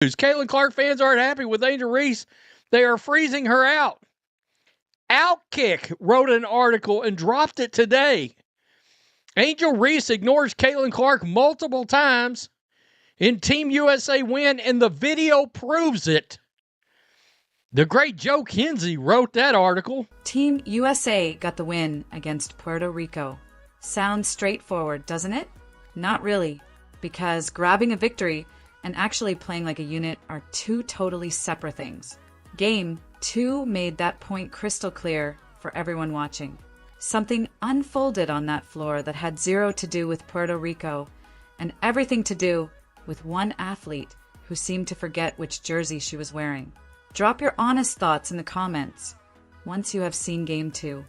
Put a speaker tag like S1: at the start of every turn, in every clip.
S1: Caitlin Clark fans aren't happy with Angel Reese. They are freezing her out. Outkick wrote an article and dropped it today. Angel Reese ignores Caitlin Clark multiple times in Team USA win, and the video proves it. The great Joe Kinsey wrote that article.
S2: Team USA got the win against Puerto Rico. Sounds straightforward, doesn't it? Not really, because grabbing a victory and actually playing like a unit are two totally separate things. Game 2 made that point crystal clear for everyone watching. Something unfolded on that floor that had zero to do with Puerto Rico and everything to do with one athlete who seemed to forget which jersey she was wearing. Drop your honest thoughts in the comments once you have seen Game 2.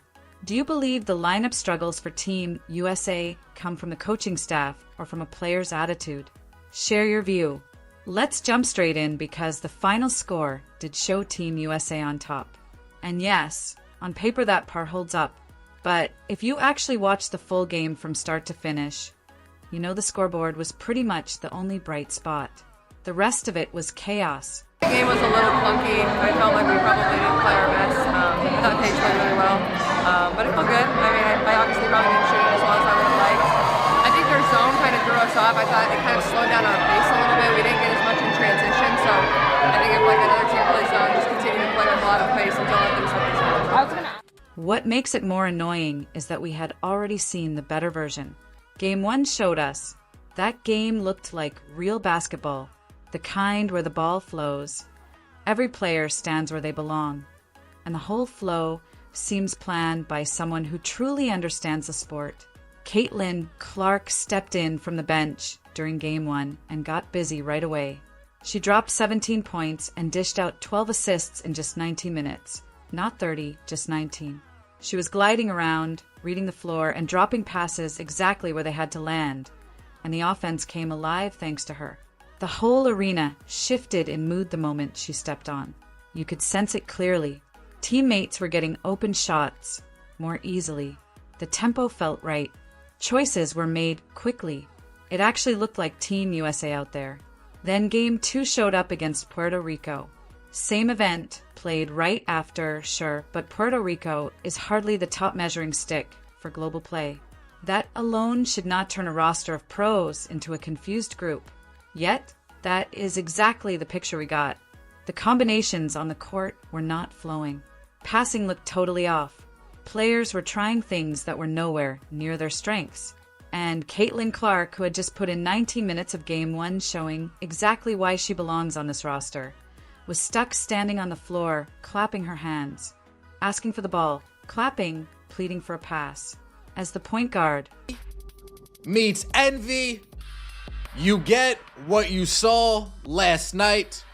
S2: Do you believe the lineup struggles for Team USA come from the coaching staff or from a player's attitude? Share your view. Let's jump straight in because the final score did show Team USA on top. And yes, on paper that part holds up. But if you actually watch the full game from start to finish, you know the scoreboard was pretty much the only bright spot. The rest of it was chaos.
S3: The game was a little clunky. I felt like we probably didn't play our best. I thought Paige played really well, but it felt good. I mean, I obviously probably didn't shoot it as well as I would have liked. I think their zone kind of threw us off. I thought it kind of slowed down our pace a little bit. We didn't get as much in transition, so I think if like another team plays zone, just continue to play with a lot of pace and don't let them set these zones.
S2: What makes it more annoying is that we had already seen the better version. Game 1 showed us that game looked like real basketball, the kind where the ball flows. Every player stands where they belong, and the whole flow seems planned by someone who truly understands the sport. Caitlin Clark stepped in from the bench during Game 1 and got busy right away. She dropped 17 points and dished out 12 assists in just 19 minutes. Not 30, just 19. She was gliding around, reading the floor, and dropping passes exactly where they had to land, and the offense came alive thanks to her. The whole arena shifted in mood the moment she stepped on. You could sense it clearly. Teammates were getting open shots more easily. The tempo felt right. Choices were made quickly. It actually looked like Team USA out there. Then Game 2 showed up against Puerto Rico. Same event, played right after, sure, but Puerto Rico is hardly the top measuring stick for global play. That alone should not turn a roster of pros into a confused group. Yet, that is exactly the picture we got. The combinations on the court were not flowing. Passing looked totally off. Players were trying things that were nowhere near their strengths. And Caitlin Clark, who had just put in 19 minutes of Game 1 showing exactly why she belongs on this roster, was stuck standing on the floor, clapping her hands, asking for the ball, clapping, pleading for a pass. As the point guard
S4: meets envy, you get what you saw last night.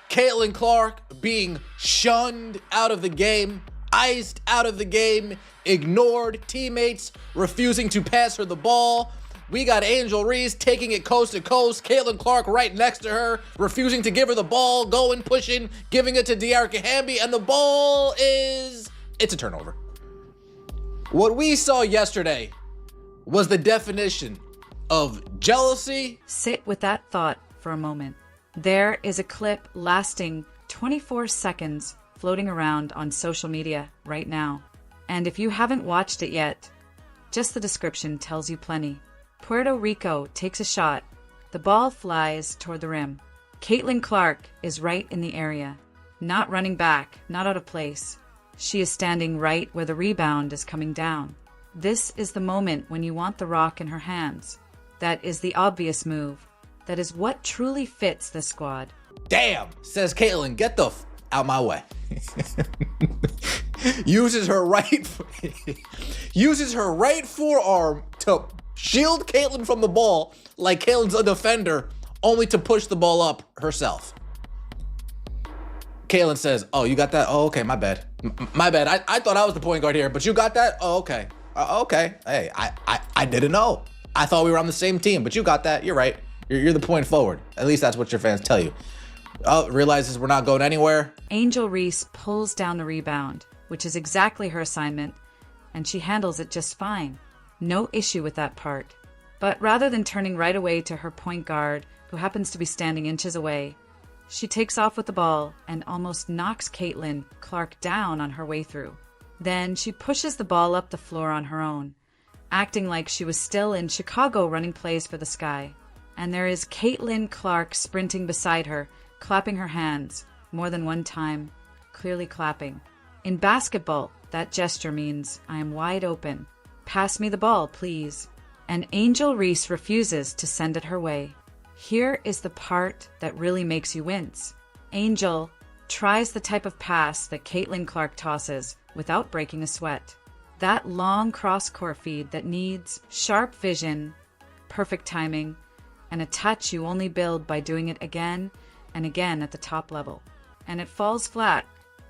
S4: Caitlin Clark being shunned out of the game, iced out of the game, ignored, teammates refusing to pass her the ball. We got Angel Reese taking it coast to coast, Caitlin Clark right next to her, refusing to give her the ball, going, pushing, giving it to Diarca Hamby, and the ball it's a turnover. What we saw yesterday was the definition of jealousy.
S2: Sit with that thought for a moment. There is a clip lasting 24 seconds floating around on social media right now. And if you haven't watched it yet, just the description tells you plenty. Puerto Rico takes a shot. The ball flies toward the rim. Caitlin Clark is right in the area, not running back, not out of place. She is standing right where the rebound is coming down. This is the moment when you want the rock in her hands. That is the obvious move. That is what truly fits the squad.
S4: Damn, says Caitlin, get the out my way. uses her right forearm to shield Caitlin from the ball like Caitlin's a defender, only to push the ball up herself. Caitlin says, oh, you got that? Oh, okay, my bad. My bad. I thought I was the point guard here, but you got that? Oh, okay. Okay. Hey, I didn't know. I thought we were on the same team, but you got that. You're right. You're the point forward. At least that's what your fans tell you. Oh, realizes we're not going anywhere.
S2: Angel Reese pulls down the rebound, which is exactly her assignment, and she handles it just fine. No issue with that part. But rather than turning right away to her point guard, who happens to be standing inches away, She takes off with the ball and almost knocks Caitlin Clark down on her way through. Then she pushes the ball up the floor on her own, acting like she was still in Chicago running plays for the Sky. And there is Caitlin Clark sprinting beside her, clapping her hands more than one time, clearly clapping. In basketball, that gesture means I am wide open. Pass me the ball, please. And Angel Reese refuses to send it her way. Here is the part that really makes you wince. Angel tries the type of pass that Caitlin Clark tosses without breaking a sweat. That long cross-court feed that needs sharp vision, perfect timing, and a touch you only build by doing it again and again at the top level. And it falls flat.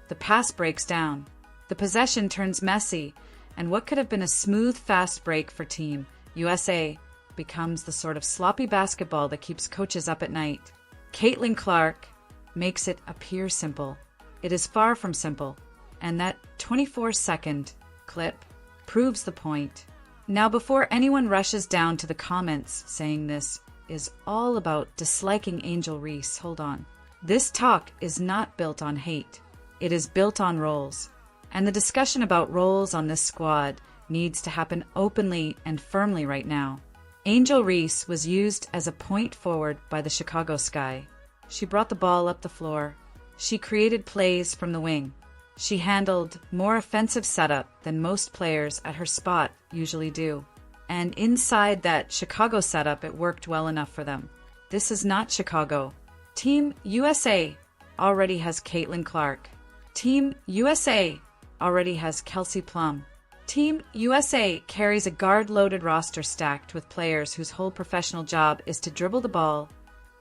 S2: The pass breaks down. The possession turns messy, and what could have been a smooth, fast break for Team USA becomes the sort of sloppy basketball that keeps coaches up at night. Caitlin Clark makes it appear simple. It is far from simple, and that 24-second clip proves the point. Now, before anyone rushes down to the comments saying this is all about disliking Angel Reese, hold on. This talk is not built on hate. It is built on roles. And the discussion about roles on this squad needs to happen openly and firmly right now. Angel Reese was used as a point forward by the Chicago Sky. She brought the ball up the floor. She created plays from the wing. She handled more offensive setup than most players at her spot usually do. And inside that Chicago setup, it worked well enough for them. This is not Chicago. Team USA already has Caitlin Clark. Team USA already has Kelsey Plum. Team USA carries a guard-loaded roster stacked with players whose whole professional job is to dribble the ball,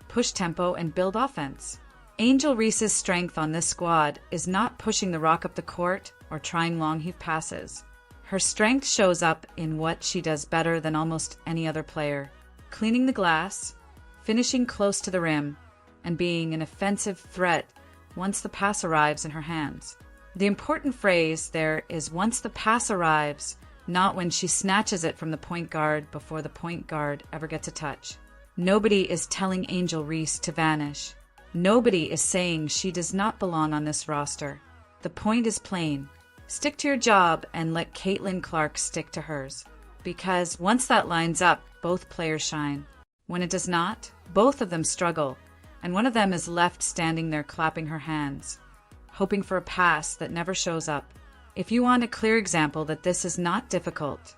S2: push tempo, and build offense. Angel Reese's strength on this squad is not pushing the rock up the court or trying long heave passes. Her strength shows up in what she does better than almost any other player: cleaning the glass, finishing close to the rim, and being an offensive threat once the pass arrives in her hands. The important phrase there is once the pass arrives, not when she snatches it from the point guard before the point guard ever gets a touch. Nobody is telling Angel Reese to vanish. Nobody is saying she does not belong on this roster. The point is plain. Stick to your job and let Caitlin Clark stick to hers. Because once that lines up, both players shine. When it does not, both of them struggle, and one of them is left standing there clapping her hands, hoping for a pass that never shows up. If you want a clear example that this is not difficult,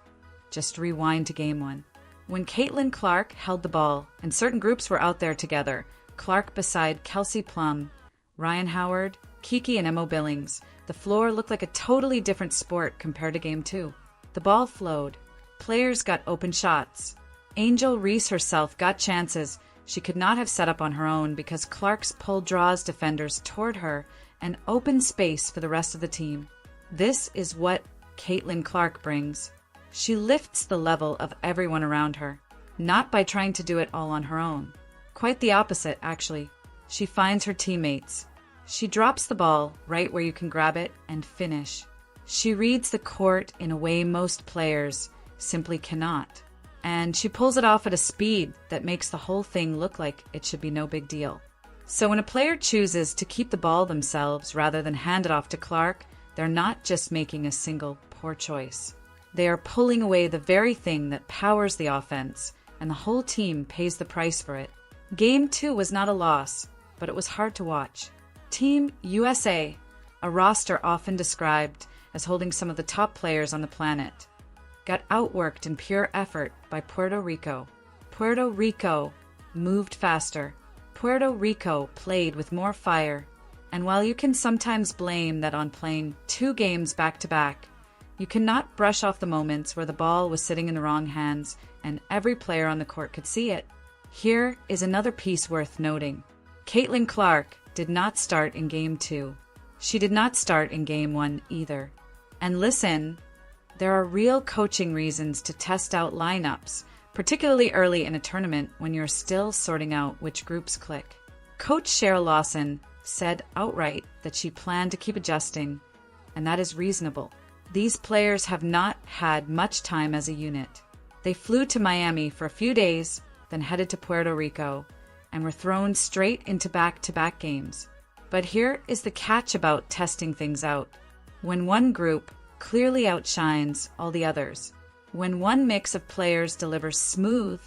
S2: just rewind to Game 1. When Caitlin Clark held the ball and certain groups were out there together, Clark beside Kelsey Plum, Ryan Howard, Kiki, and Emo Billings, the floor looked like a totally different sport compared to Game 2. The ball flowed. Players got open shots. Angel Reese herself got chances she could not have set up on her own because Clark's pull draws defenders toward her and open space for the rest of the team. This is what Caitlin Clark brings. She lifts the level of everyone around her, not by trying to do it all on her own. Quite the opposite, actually. She finds her teammates. She drops the ball right where you can grab it and finish. She reads the court in a way most players simply cannot. And she pulls it off at a speed that makes the whole thing look like it should be no big deal. So when a player chooses to keep the ball themselves rather than hand it off to Clark, they're not just making a single poor choice. They are pulling away the very thing that powers the offense, and the whole team pays the price for it. Game 2 was not a loss, but it was hard to watch. Team USA, a roster often described as holding some of the top players on the planet, got outworked in pure effort by Puerto Rico. Puerto Rico moved faster. Puerto Rico played with more fire. And while you can sometimes blame that on playing 2 games back-to-back, you cannot brush off the moments where the ball was sitting in the wrong hands and every player on the court could see it. Here is another piece worth noting. Caitlin Clark did not start in Game 2. She did not start in Game 1 either. And listen, there are real coaching reasons to test out lineups, particularly early in a tournament when you're still sorting out which groups click. Coach Cheryl Lawson said outright that she planned to keep adjusting, and that is reasonable. These players have not had much time as a unit. They flew to Miami for a few days, then headed to Puerto Rico, and were thrown straight into back-to-back games. But here is the catch about testing things out. When one group clearly outshines all the others, when one mix of players delivers smooth,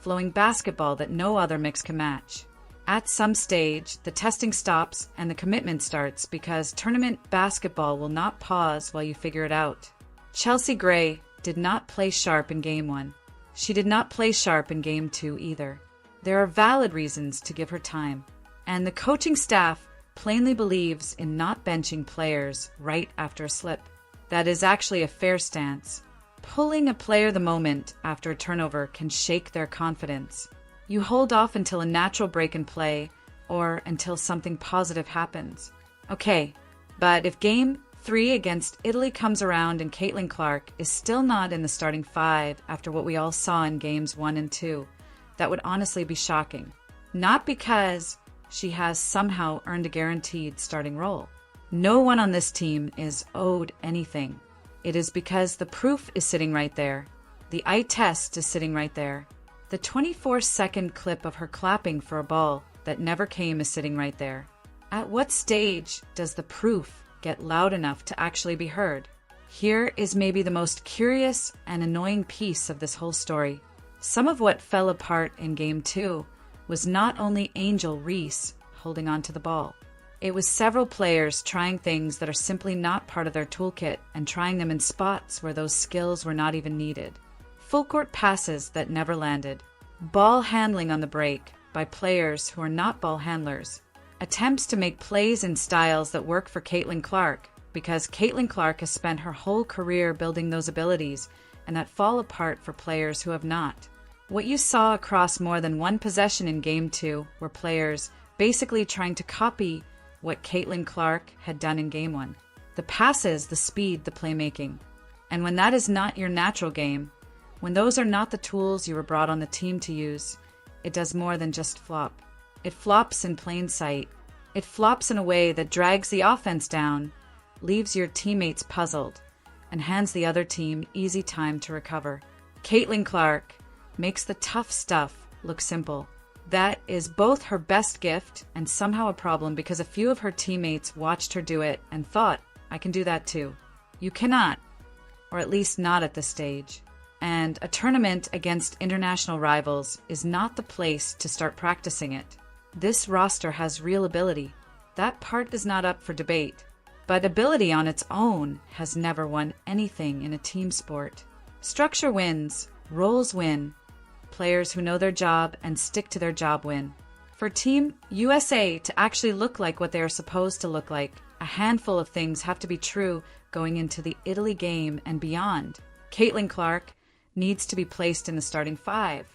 S2: flowing basketball that no other mix can match, at some stage, the testing stops and the commitment starts because tournament basketball will not pause while you figure it out. Chelsea Gray did not play sharp in Game 1. She did not play sharp in Game 2 either. There are valid reasons to give her time, and the coaching staff plainly believes in not benching players right after a slip. That is actually a fair stance. Pulling a player the moment after a turnover can shake their confidence. You hold off until a natural break in play or until something positive happens. Okay, but if Game 3 against Italy comes around and Caitlin Clark is still not in the starting 5 after what we all saw in Games 1 and 2, that would honestly be shocking. Not because she has somehow earned a guaranteed starting role. No one on this team is owed anything. It is because the proof is sitting right there. The eye test is sitting right there. The 24-second clip of her clapping for a ball that never came is sitting right there. At what stage does the proof get loud enough to actually be heard? Here is maybe the most curious and annoying piece of this whole story. Some of what fell apart in Game 2 was not only Angel Reese holding on to the ball. It was several players trying things that are simply not part of their toolkit and trying them in spots where those skills were not even needed. Full court passes that never landed. Ball handling on the break by players who are not ball handlers. Attempts to make plays in styles that work for Caitlin Clark because Caitlin Clark has spent her whole career building those abilities and that fall apart for players who have not. What you saw across more than one possession in Game 2 were players basically trying to copy what Caitlin Clark had done in Game 1. The passes, the speed, the playmaking. And when that is not your natural game, when those are not the tools you were brought on the team to use, it does more than just flop. It flops in plain sight. It flops in a way that drags the offense down, leaves your teammates puzzled, and hands the other team easy time to recover. Caitlin Clark makes the tough stuff look simple. That is both her best gift and somehow a problem because a few of her teammates watched her do it and thought, I can do that too. You cannot, or at least not at this stage. And a tournament against international rivals is not the place to start practicing it. This roster has real ability. That part is not up for debate. But ability on its own has never won anything in a team sport. Structure wins, roles win. Players who know their job and stick to their job win. For Team USA to actually look like what they are supposed to look like, a handful of things have to be true going into the Italy game and beyond. Caitlin Clark needs to be placed in the starting 5.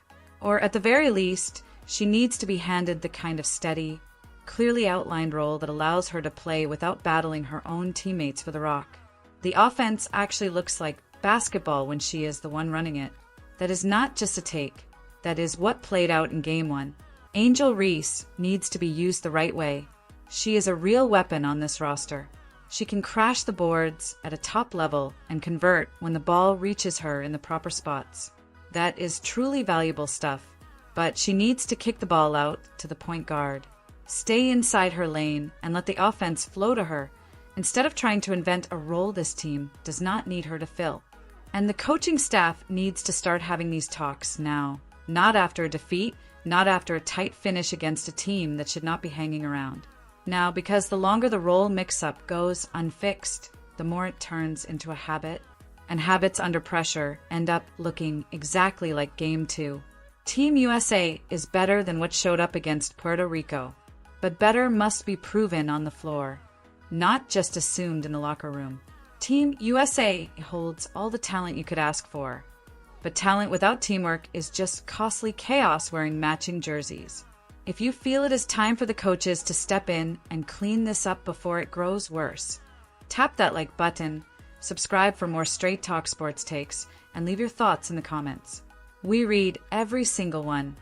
S2: Or at the very least, she needs to be handed the kind of steady, clearly outlined role that allows her to play without battling her own teammates for the rock. The offense actually looks like basketball when she is the one running it. That is not just a take. That is what played out in Game 1. Angel Reese needs to be used the right way. She is a real weapon on this roster. She can crash the boards at a top level and convert when the ball reaches her in the proper spots. That is truly valuable stuff. But she needs to kick the ball out to the point guard. Stay inside her lane and let the offense flow to her instead of trying to invent a role this team does not need her to fill. And the coaching staff needs to start having these talks now. Not after a defeat, not after a tight finish against a team that should not be hanging around. Now, because the longer the role mix-up goes unfixed, the more it turns into a habit. And habits under pressure end up looking exactly like Game 2. Team USA is better than what showed up against Puerto Rico. But better must be proven on the floor, not just assumed in the locker room. Team USA holds all the talent you could ask for. But talent without teamwork is just costly chaos wearing matching jerseys. If you feel it is time for the coaches to step in and clean this up before it grows worse, tap that like button, subscribe for more Straight Talk sports takes, and leave your thoughts in the comments. We read every single one,